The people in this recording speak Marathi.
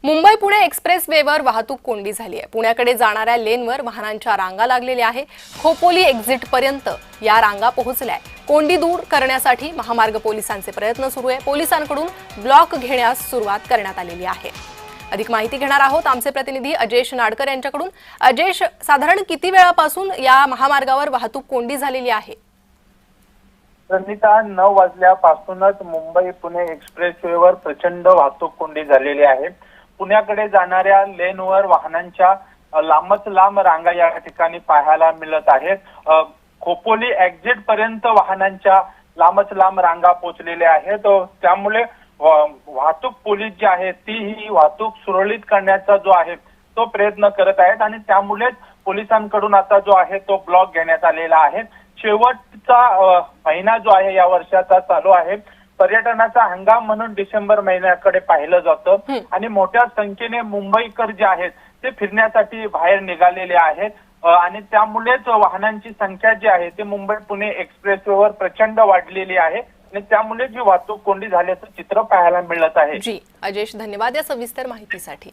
मुंबई पुणे एक्सप्रेस वेवर वाहतूक कोंडी झाली आहे। पुण्याकडे जाणाऱ्या लेनवर वाहनांच्या रांगा लागलेल्या आहे। खोपोली एक्झिट पर्यंत या रांगा पोहोचल्या आहे। कोंडी दूर करण्यासाठी महामार्ग पोलिसांचे प्रयत्न सुरू आहे। पोलिसांकडून ब्लॉक घेण्यास सुरुवात करण्यात आलेली आहे। अधिक माहिती घेणार आहोत आमचे प्रतिनिधी अजयश नाडकर यांच्याकडून। अजयश, साधारण किती वेळापासून या महामार्गावर वाहतूक कोंडी झालेली आहे? रनिता 9 वाजल्यापासूनच मुंबई पुणे एक्सप्रेसवेवर प्रचंड वाहतूक कोंडी झालेली आहे। पुण्याकडे जाणाऱ्या लेनवर वाहनांच्या लांबच लांब रांगा या ठिकाणी पाहायला मिळत आहेत। खोपोली एक्झिट पर्यंत वाहनांच्या लांबच लांब रांगा पोहोचलेल्या आहेत। त्यामुळे वाहतूक पोलीस जे आहेत ती ही वाहतूक सुरळीत करण्याचा जो आहे तो प्रयत्न करत आहेत आणि त्यामुळेच पोलिसांकडून आता जो आहे तो ब्लॉक घेण्यात आलेला आहे। शेवटचा महिना जो आहे या वर्षाचा चालू आहे। पर्यटनाचा हंगाम म्हणून डिसेंबर महिन्याकडे पाहिलं जातं आणि मोठ्या संख्येने मुंबईकर जे आहेत ते फिरण्यासाठी बाहेर निघालेले आहेत आणि त्यामुळेच वाहनांची संख्या जी आहे ती मुंबई पुणे एक्सप्रेसवेवर प्रचंड वाढलेली आहे आणि त्यामुळे जी वाहतूक कोंडी झाल्याचं चित्र पाहायला मिळत आहे। जी अजयश, धन्यवाद या सविस्तर माहितीसाठी।